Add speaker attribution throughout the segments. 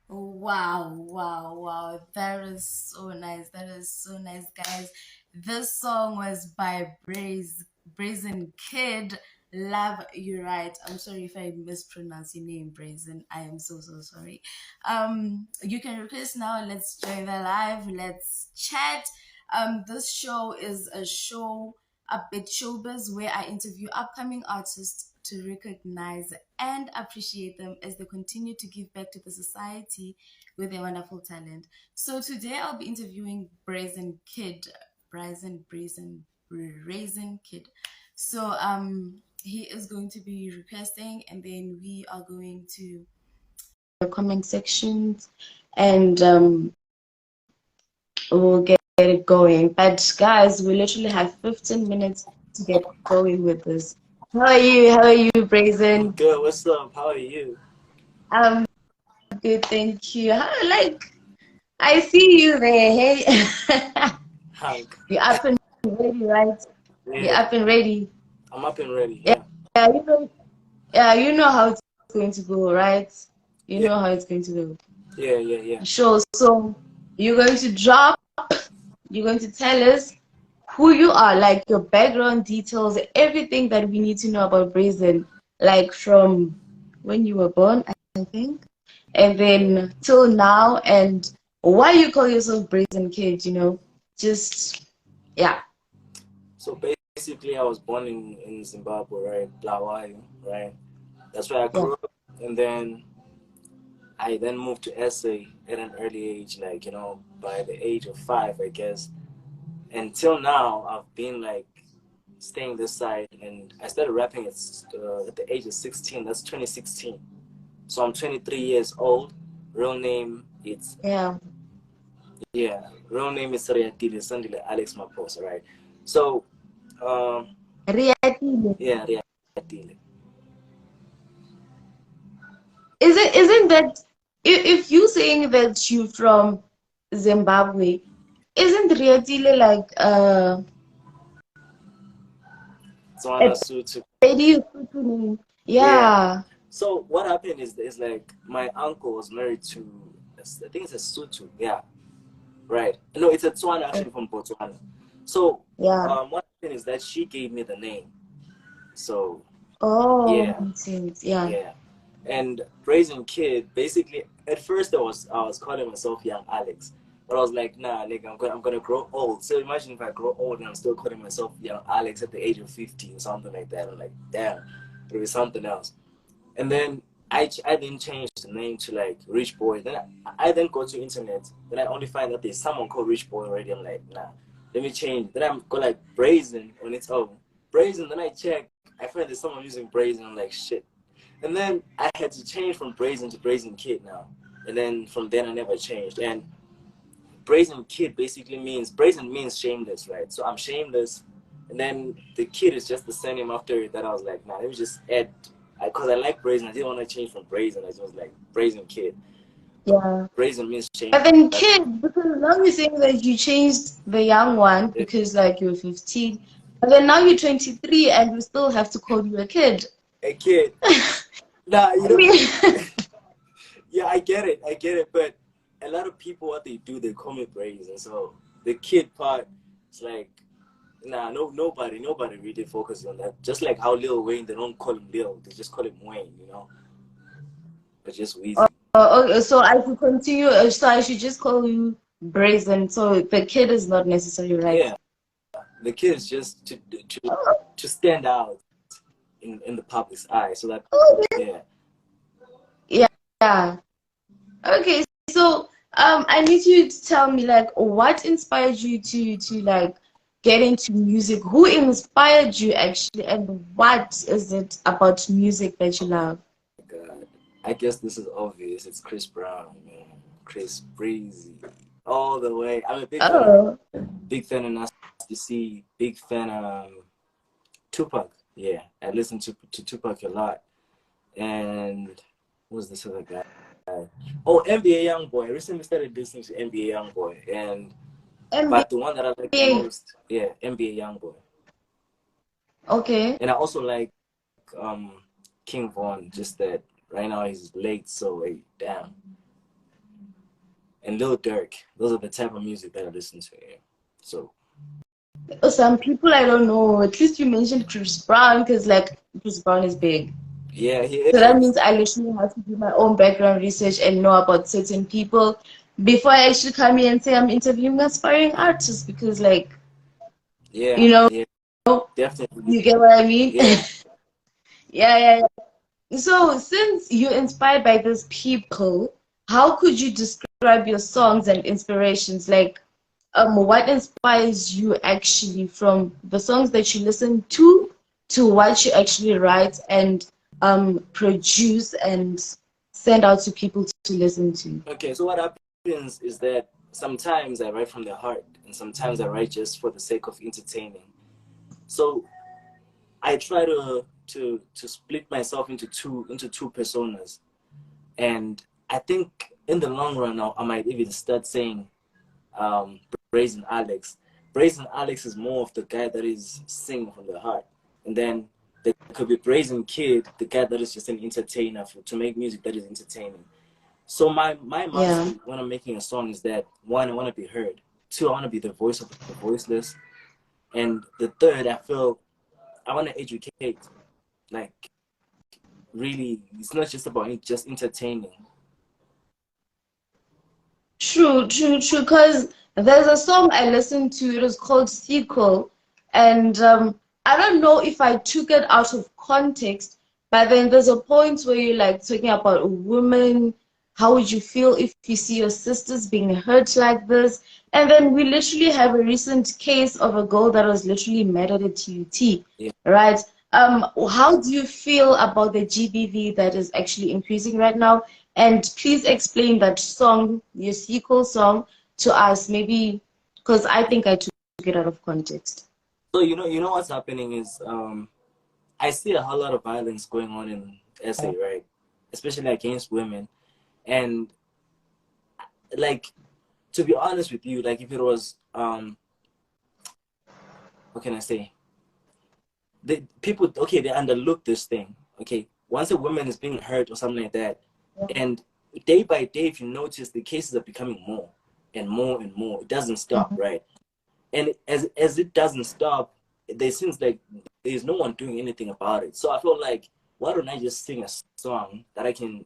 Speaker 1: Wow, wow, wow. That is so nice. That is so nice, guys. This song was by Brazen Kidd. Love You Right. I'm sorry if I mispronounce your name, Brazen. I am so so sorry. You can request now. Let's join the live. Let's chat. This show is a show, a bit showbiz, where I interview upcoming artists to recognize and appreciate them as they continue to give back to the society with their wonderful talent. So today I'll be interviewing Brazen Kidd, Brazen Kidd. So he is going to be requesting, and then we are going to the comment sections, and we'll get it going. But guys, we literally have 15 minutes to get going with this. How are you? How are you,
Speaker 2: I'm
Speaker 1: Brazen?
Speaker 2: good. What's up? How are you?
Speaker 1: I'm good, thank you. I see you there. Hey,
Speaker 2: Hank.
Speaker 1: you're up and ready, right? You're
Speaker 2: Yeah,
Speaker 1: up and ready.
Speaker 2: I'm up and ready.
Speaker 1: Yeah,
Speaker 2: Yeah,
Speaker 1: yeah, you know how it's going to go, right? You
Speaker 2: yeah,
Speaker 1: know how it's going to go.
Speaker 2: yeah.
Speaker 1: Sure. So you're going to drop. You're going to tell us who you are, like your background details, everything that we need to know about Brazen, like from when you were born, I think, and
Speaker 2: yeah.
Speaker 1: then till now, and why you call yourself Brazen Kid, just, yeah.
Speaker 2: So basically, I was born in Zimbabwe, right? Blawayo, right? That's where I
Speaker 1: Yeah.
Speaker 2: grew up, and then I then moved to SA at an early age, like by the age of 5, I guess. Until now, I've been like staying this side, and I started rapping at the age of 16. That's 2016. So I'm 23 years old. Real name it's
Speaker 1: Yeah.
Speaker 2: Yeah, real name is Riatile Sandile Alex Maposa, right? So, um,
Speaker 1: Riatile.
Speaker 2: yeah, Riatile.
Speaker 1: Isn't that, if you saying that you from Zimbabwe, isn't Riatile like
Speaker 2: Tswana
Speaker 1: a
Speaker 2: Sutu.
Speaker 1: lady name?
Speaker 2: Yeah.
Speaker 1: Yeah.
Speaker 2: So what happened is like my uncle was married to, I think it's a Sutu. Yeah, right. No, it's a Tswana actually from Botswana. So,
Speaker 1: Yeah.
Speaker 2: what happened is that she gave me the name. So,
Speaker 1: Oh,
Speaker 2: yeah,
Speaker 1: makes sense. Yeah.
Speaker 2: yeah. And Brazen Kid, basically, at first I was calling myself Young Alex, but I was like, nah, nigga, I'm gonna grow old. So imagine if I grow old and I'm still calling myself Young Alex at the age of 50 or something like that. I'm like, damn, it'll be something else. And then I then changed the name to like Rich Boy. Then I then go to internet. Then I only find that there's someone called Rich Boy already. I'm like, nah, let me change. Then I'm go like Brazen on its own. Brazen. Then I check. I find there's someone using Brazen. I'm like, shit. And then I had to change from Brazen to Brazen Kid now. And then from then I never changed. And Brazen Kid basically means Brazen means shameless, right? So I'm shameless. And then the kid is just the surname after it that I was like, nah, let me just add because I like Brazen. I didn't want to change from Brazen. I just was like Brazen Kid.
Speaker 1: Yeah.
Speaker 2: Brazen means shameless.
Speaker 1: But then kid, because now you're saying that you changed the young one because like you're 15, but then now you're 23 and we still have to call you a kid.
Speaker 2: A kid. Nah,
Speaker 1: I mean,
Speaker 2: yeah, I get it. But a lot of people, what they do, they call me Brazen. So the kid part, it's like, nah, nobody really focuses on that. Just like how Lil Wayne, they don't call him Lil, they just call him Wayne. But just Weezy.
Speaker 1: okay, so I could continue, so I should just call you Brazen. So the kid is not necessarily right.
Speaker 2: Yeah, the kid is just
Speaker 1: Oh,
Speaker 2: to stand out in the public's eye. So that
Speaker 1: okay.
Speaker 2: yeah.
Speaker 1: Yeah. Yeah. Okay. So I need you to tell me like what inspired you to like get into music? Who inspired you actually, and what is it about music that you
Speaker 2: Oh my
Speaker 1: love?
Speaker 2: God. I guess this is obvious. It's Chris Brown, man. Chris Breezy. All the way. I'm a
Speaker 1: Oh,
Speaker 2: big fan of Nas to see, big fan Tupac. Yeah, I listen to Tupac a lot. And what was this other guy? Oh, NBA Youngboy. I recently started listening to NBA Youngboy, and but the one that I like the
Speaker 1: NBA.
Speaker 2: most, yeah, NBA Youngboy.
Speaker 1: Okay.
Speaker 2: And I also like King Von. Just that right now he's late, so wait, damn. And Lil Durk. Those are the type of music that I listen to. Yeah. So
Speaker 1: Some people I don't know. At least you mentioned Chris Brown because like Chris Brown is big.
Speaker 2: yeah, he
Speaker 1: So that
Speaker 2: is.
Speaker 1: means I literally have to do my own background research and know about certain people before I actually come here and say I'm interviewing aspiring artists because like
Speaker 2: Yeah,
Speaker 1: you know
Speaker 2: yeah, definitely.
Speaker 1: you get what I mean?
Speaker 2: Yeah.
Speaker 1: Yeah, yeah, yeah. So since you're inspired by these people, how could you describe your songs and inspirations? Like what inspires you actually from the songs that you listen to what you actually write and produce and send out to people to listen to?
Speaker 2: Okay, so what happens is that sometimes I write from the heart, and sometimes I write just for the sake of entertaining. So I try to split myself into two personas, and I think in the long run now I might even start saying um, Brazen Alex. Brazen Alex is more of the guy that is singing from the heart, and then there could be Brazen Kidd, the guy that is just an entertainer to make music that is entertaining. So my
Speaker 1: Yeah.
Speaker 2: mantra when I'm making a song is that one, I want to be heard. Two, I want to be the voice of the voiceless. And the third, I feel I want to educate. Like really, it's not just about just entertaining.
Speaker 1: True, true, true. Because there's a song I listened to, it was called Sequel. And I don't know if I took it out of context, but then there's a point where you're like talking about women. How would you feel if you see your sisters being hurt like this? And then we literally have a recent case of a girl that was literally murdered at TUT,
Speaker 2: Yeah.
Speaker 1: right? How do you feel about the GBV that is actually increasing right now? And please explain that song, your sequel song, to us, maybe because I think I took it out of context.
Speaker 2: So you know what's happening is I see a whole lot of violence going on in SA, right? Especially against women. And like to be honest with you, like if it was what can I say? The people, okay, they underlook this thing. Okay, once a woman is being hurt or something like that, and day by day, if you notice, the cases are becoming more and more and more. It doesn't stop,
Speaker 1: Mhm.
Speaker 2: right? And as it doesn't stop, there seems like there's no one doing anything about it. So I feel like, why don't I just sing a song that can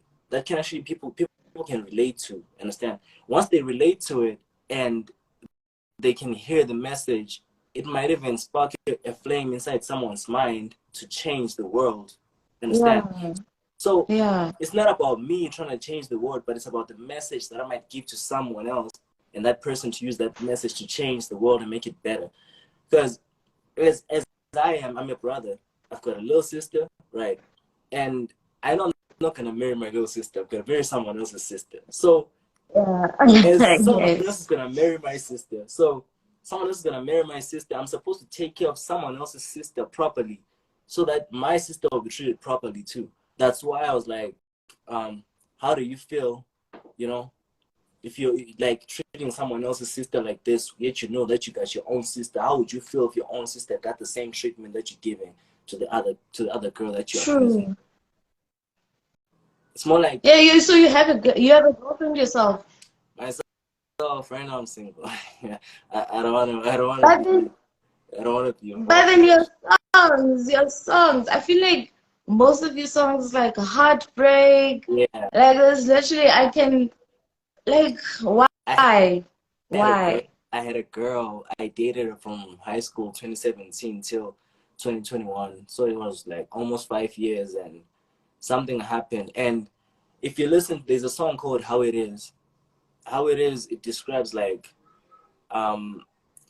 Speaker 2: actually people can relate to, understand? Once they relate to it and they can hear the message, it might even spark a flame inside someone's mind to change the world, understand?
Speaker 1: Yeah,
Speaker 2: So
Speaker 1: yeah,
Speaker 2: it's not about me trying to change the world, but it's about the message that I might give to someone else, and that person to use that message to change the world and make it better. Because as I am, I'm a brother. I've got a little sister, right? And I know I'm not gonna marry my little sister. I'm gonna marry someone else's sister. So
Speaker 1: yeah.
Speaker 2: as someone else
Speaker 1: Yes.
Speaker 2: is gonna marry my sister, so someone else is gonna marry my sister, I'm supposed to take care of someone else's sister properly, so that my sister will be treated properly too. That's why I was like, how do you feel, you know, if you're like treating someone else's sister like this, yet you know that you got your own sister? How would you feel if your own sister got the same treatment that you're giving to the other girl that you're abusing?
Speaker 1: True.
Speaker 2: It's more like
Speaker 1: Yeah, you have you have a girlfriend yourself.
Speaker 2: myself right now. I'm single. Yeah, I don't want to.
Speaker 1: But then
Speaker 2: I don't want to be
Speaker 1: but
Speaker 2: involved
Speaker 1: then
Speaker 2: in that.
Speaker 1: your songs, I feel like most of your songs like heartbreak,
Speaker 2: Yeah,
Speaker 1: like there's literally I can like
Speaker 2: I
Speaker 1: why?
Speaker 2: had a girl.
Speaker 1: Why?
Speaker 2: I had a girl. I dated her from high school, 2017 till 2021. So it was like almost 5 years, and something happened. And if you listen, there's a song called "How It Is." How it is, it describes like um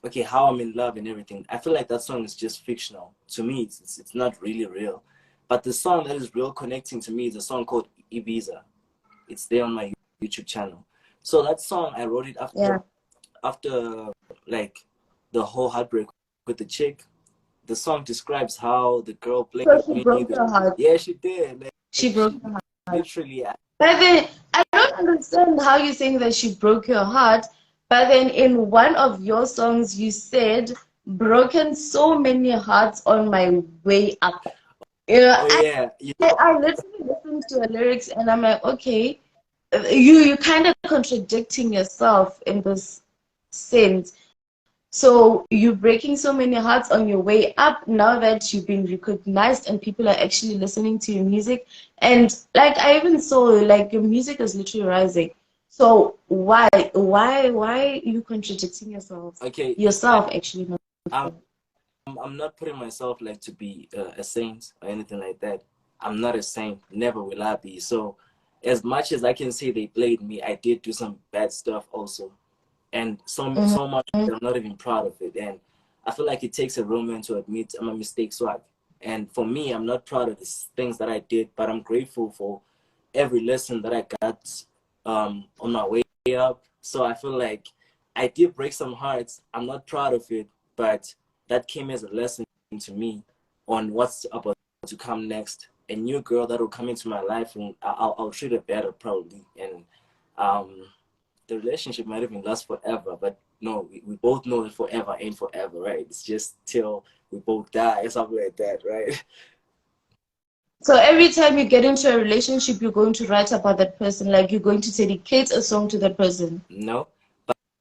Speaker 2: okay, how I'm in love and everything. I feel like that song is just fictional to me. It's not really real, but the song that is real connecting to me is a song called Ibiza. It's there on my YouTube channel. So that song I wrote it
Speaker 1: Yeah.
Speaker 2: after like the whole heartbreak with the chick. The song describes how the girl played
Speaker 1: So she
Speaker 2: me.
Speaker 1: broke your heart.
Speaker 2: Yeah, she did.
Speaker 1: She broke your heart.
Speaker 2: Literally.
Speaker 1: But then I don't understand how you saying that she broke your heart. But then in one of your songs, you said, broken so many hearts on my way up. You know,
Speaker 2: Oh yeah.
Speaker 1: I literally listened to her lyrics and I'm like, okay, you kind of contradicting yourself in this sense. So you're breaking so many hearts on your way up now that you've been recognized and people are actually listening to your music. And like I even saw like your music is literally rising. So why you contradicting yourself?
Speaker 2: Okay.
Speaker 1: Yourself actually not.
Speaker 2: I'm not putting myself like to be a saint or anything like that. I'm not a saint. Never will I be. So as much as I can say they played me, I did do some bad stuff also. And so much I'm not even proud of it. And I feel like it takes a real man to admit I'm a mistake swag. And for me, I'm not proud of the things that I did, but I'm grateful for every lesson that I got on my way up. So I feel like I did break some hearts. I'm not proud of it, but that came as a lesson to me on what's about to come next. A new girl that will come into my life, and I'll treat her better probably. And the relationship might even last forever, but no, we both know that forever ain't forever, right? It's just till we both die or something like that, right?
Speaker 1: So every time you get into a relationship, you're going to write about that person, like you're going to dedicate a song to that person.
Speaker 2: No,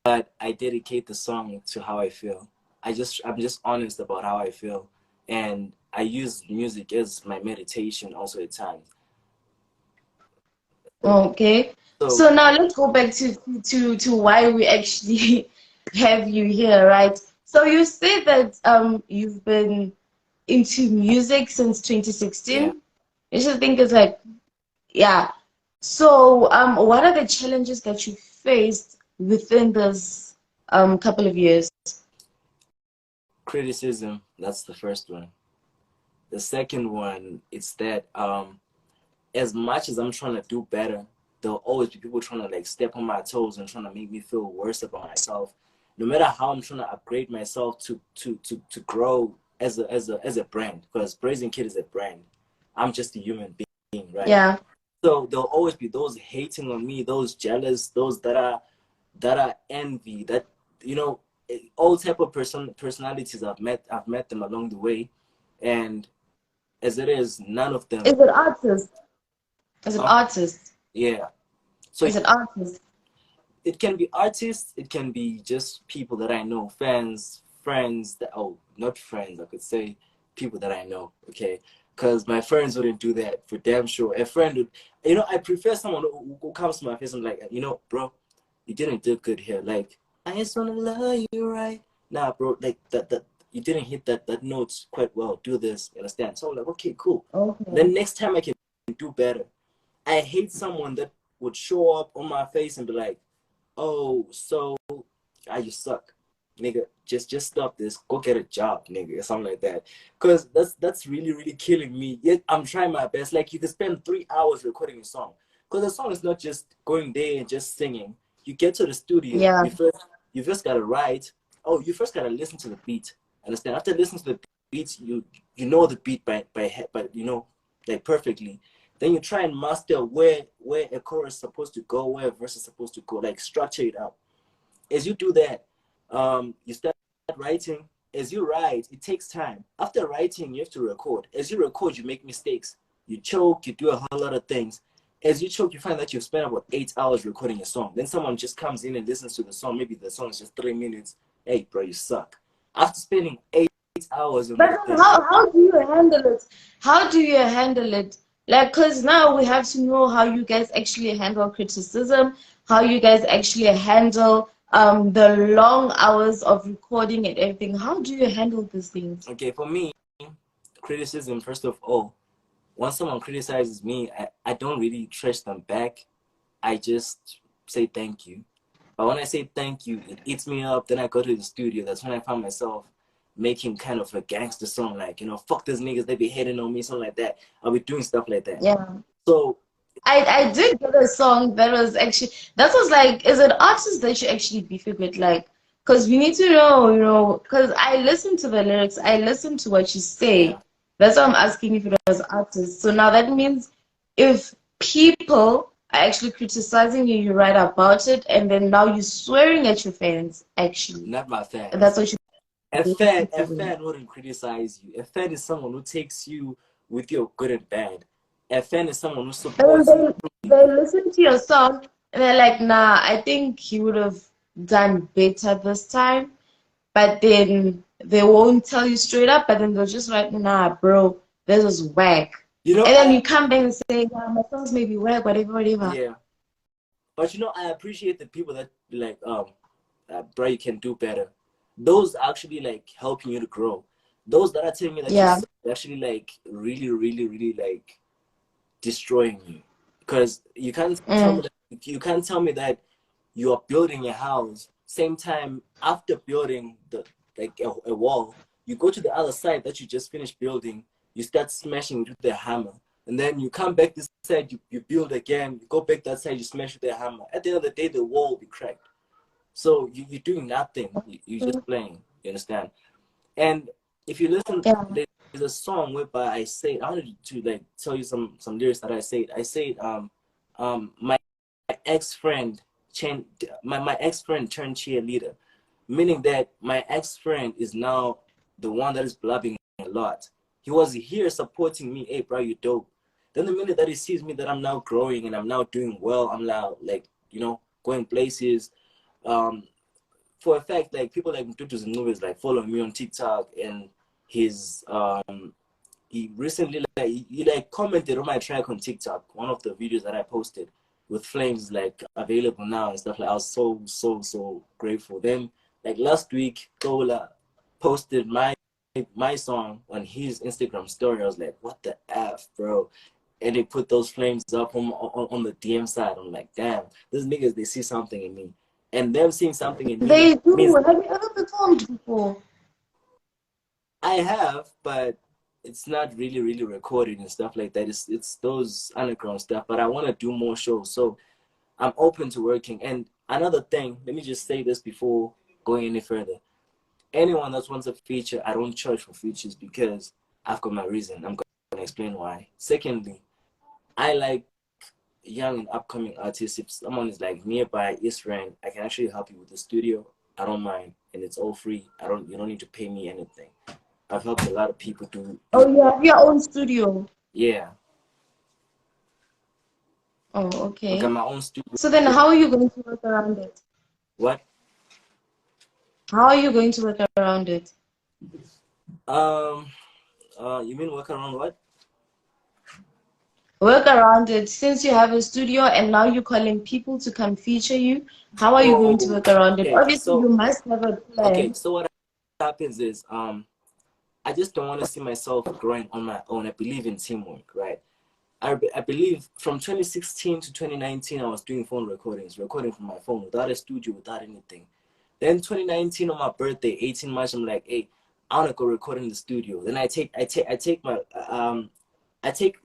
Speaker 2: but I dedicate the song to how I feel. I'm just honest about how I feel, and I use music as my meditation also at times.
Speaker 1: Okay.
Speaker 2: So
Speaker 1: So now let's go back to why we actually have you here, right? So you say that you've been into music since
Speaker 2: yeah,
Speaker 1: 2016. I just think it's like, yeah. So what are the challenges that you faced within this couple of years?
Speaker 2: criticism, that's the first one. The second one, it's that as much as I'm trying to do better, there'll always be people trying to like step on my toes and trying to make me feel worse about myself. No matter how I'm trying to upgrade myself to grow as a brand, because Brazen Kidd is a brand. I'm just a human being, right?
Speaker 1: Yeah.
Speaker 2: So there'll always be those hating on me, those jealous, those that are envy, that you know, all type of personalities I've met them along the way, and as it is, none of them.
Speaker 1: Is it artist? Is it
Speaker 2: Huh?
Speaker 1: artist?
Speaker 2: Yeah. So
Speaker 1: Is it artist?
Speaker 2: it can be artists, it can be just people that I know, fans, friends that, oh, not friends, I could say people that I know, okay? Because my friends wouldn't do that for damn sure. A friend would, I prefer someone who comes to my face and like, bro, you didn't do good here. Like, I just want to love you, right? Nah, bro, like that you didn't hit that notes quite well. Do this, you understand? So I'm like, okay, cool.
Speaker 1: Okay.
Speaker 2: Then next time I can do better. I hate someone that would show up on my face and be like, oh, so you suck, nigga. Just stop this. Go get a job, nigga, or something like that. Cause that's really really killing me. Yet I'm trying my best. Like you could spend 3 hours recording a song. Cause the song is not just going there and just singing. You get to the studio.
Speaker 1: Yeah.
Speaker 2: You first gotta write. Oh, you first gotta listen to the beat. Understand? After listening to the beats, you know the beat by head, but like perfectly. Then you try and master where a chorus is supposed to go, where a verse is supposed to go, like structure it out. As you do that, you start writing. As you write, it takes time. After writing, you have to record. As you record, you make mistakes. You choke, you do a whole lot of things. As you choke, you find that you've spent about 8 hours recording a song. Then someone just comes in and listens to the song. Maybe the song is just 3 minutes. Hey, bro, you suck. After spending 8 hours on
Speaker 1: But
Speaker 2: that
Speaker 1: then
Speaker 2: thing.
Speaker 1: how do you handle it? How do you handle it? Like, because now we have to know how you guys actually handle criticism, how you guys actually handle the long hours of recording and everything. How do you handle these things?
Speaker 2: Okay, for me, criticism, first of all, once someone criticizes me, I don't really trash them back. I just say thank you. But when I say thank you, it eats me up. Then I go to the studio. That's when I find myself making kind of a gangster song, like, fuck these niggas, they be hating on me, something like that. I'll be doing stuff like that.
Speaker 1: Yeah.
Speaker 2: So,
Speaker 1: I did get a song that was actually, that was like, is it artists that you actually beefing with? Like, because we need to know, because I listen to the lyrics, I listen to what you
Speaker 2: Yeah.
Speaker 1: say. That's why I'm asking if it was artists. So now that means if people are actually criticizing you, you write about it, and then now you're swearing at your fans, actually.
Speaker 2: Not my fans.
Speaker 1: That's what you're
Speaker 2: A fan,
Speaker 1: basically
Speaker 2: a
Speaker 1: doing.
Speaker 2: fan wouldn't criticize you. A fan is someone who takes you with your good and bad. A fan is someone who
Speaker 1: And
Speaker 2: supports you.
Speaker 1: then they listen to your song, and they're like, nah, I think he would have done better this time. But then they won't tell you straight up, but then they'll just write, nah, bro, this is whack.
Speaker 2: You know,
Speaker 1: And then you come back and say, yeah, my songs may be whack, whatever, whatever.
Speaker 2: yeah. But you know, I appreciate the people that be like, bro, you can do better. Those actually like helping you to grow. Those that are telling you that you
Speaker 1: Yeah.
Speaker 2: suck actually like really, really, really like destroying you. Because
Speaker 1: Mm.
Speaker 2: you can't tell me that you are building a house. Same time after building the like a wall, you go to the other side that you just finished building, you start smashing it with the hammer. And then you come back this side, you build again, you go back that side, you smash with the hammer. At the end of the day, the wall will be cracked. So you're doing nothing. You're just playing. You understand? And if you listen,
Speaker 1: Yeah.
Speaker 2: there's a song whereby I say I wanted to like tell you some lyrics that I said. I said my ex friend my ex friend turned cheerleader, meaning that my ex friend is now the one that is blabbing a lot. He was here supporting me. Hey, bro, you dope. Then the minute that he sees me that I'm now growing and I'm now doing well, I'm now like going places. Um, for a fact, like people like Mtutu's movies like follow me on TikTok, and his he recently like he like commented on my track on TikTok, one of the videos that I posted with Flames like available now and stuff like. I was so grateful. Then like last week, Kola posted my song on his Instagram story. I was like, what the F, bro? And they put those flames up on the DM side. I'm like, damn, these niggas, they see something in me. And them seeing something in me
Speaker 1: They do.
Speaker 2: means
Speaker 1: Have you ever performed before?
Speaker 2: I have, but it's not really recorded and stuff like that. It's those underground stuff. But I want to do more shows, so I'm open to working. And another thing, let me just say this before going any further. Anyone that wants a feature, I don't charge for features because I've got my reason. I'm gonna explain why. Secondly, I like young and upcoming artists. If someone is like nearby Israel, I can actually help you with the studio. I don't mind, and it's all free. You don't need to pay me anything. I've helped a lot of people do
Speaker 1: Oh, you have your own studio.
Speaker 2: yeah.
Speaker 1: Oh,
Speaker 2: I got
Speaker 1: okay.
Speaker 2: my own studio.
Speaker 1: So then how are you going to work around it?
Speaker 2: What?
Speaker 1: How are you going to work around it?
Speaker 2: Um you mean work around what?
Speaker 1: Work around it since you have a studio and now you're calling people to come feature you. How are you going to
Speaker 2: Oh,
Speaker 1: work around it?
Speaker 2: okay.
Speaker 1: Obviously, you must have a
Speaker 2: Okay,
Speaker 1: plan.
Speaker 2: so what happens is I just don't want to see myself growing on my own. I believe in teamwork, right? I believe from 2016 to 2019, I was doing phone recording from my phone without a studio, without anything. Then 2019 on my birthday, 18 March, I'm like, hey, I want to go record in the studio. Then I take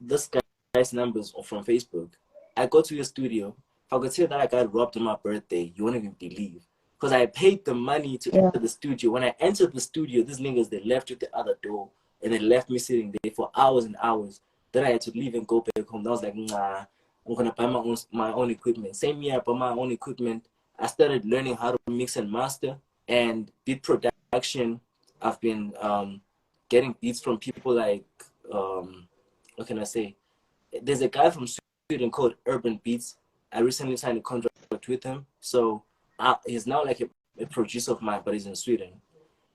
Speaker 2: this guy's numbers from Facebook. I go to your studio. If I could say that I got robbed on my birthday, you won't even believe. Because I paid the money to
Speaker 1: Yeah.
Speaker 2: enter the studio. When I entered the studio, these niggas, they left with the other door and they left me sitting there for hours and hours. Then I had to leave and go back home. I was like, nah, I'm gonna buy my own equipment. Same year I bought my own equipment. I started learning how to mix and master and beat production. I've been getting beats from people like what can I say? There's a guy from Sweden called Urban Beats. I recently signed a contract with him, so he's now like a producer of mine, but he's in Sweden.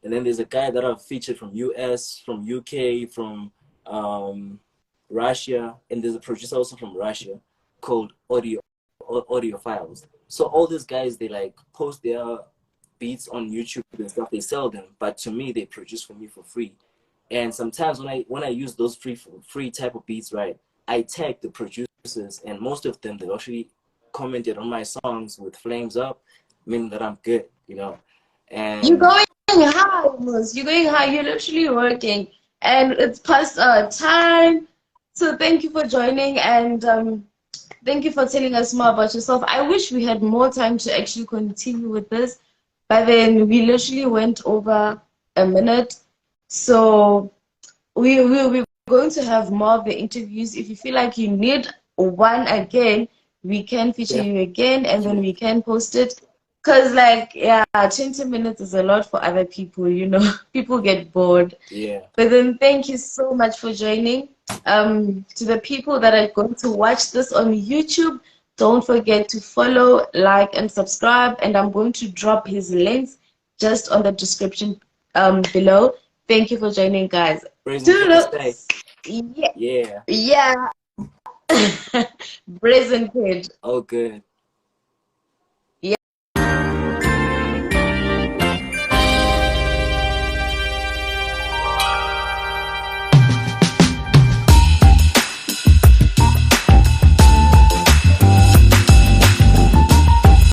Speaker 2: And then there's a guy that I've featured from US, from UK, from Russia, and there's a producer also from Russia called Audio Files. So all these guys, they like post their beats on YouTube and stuff. They sell them, but to me, they produce for me for free. And sometimes when I use those free type of beats, right, I tag the producers, and most of them they actually commented on my songs with flames up, meaning that I'm good.
Speaker 1: You're
Speaker 2: And
Speaker 1: going high, Mus. You're going high. You're literally working. And it's past time. So thank you for joining and thank you for telling us more about yourself. I wish we had more time to actually continue with this, but then we literally went over a minute. So we're going to have more of the interviews. If you feel like you need one again, we can feature
Speaker 2: Yeah.
Speaker 1: you again, and then
Speaker 2: Yeah.
Speaker 1: we can post it. Because, like, yeah, 20 minutes is a lot for other people, you know. People get bored.
Speaker 2: Yeah.
Speaker 1: But then thank you so much for joining. To the people that are going to watch this on YouTube, don't forget to follow, like, and subscribe. And I'm going to drop his links just on the description below. Thank you for joining, guys.
Speaker 2: Brazen Kidd stay.
Speaker 1: Toodles. Yeah.
Speaker 2: Yeah.
Speaker 1: Yeah. Brazen Kidd.
Speaker 2: Oh, good.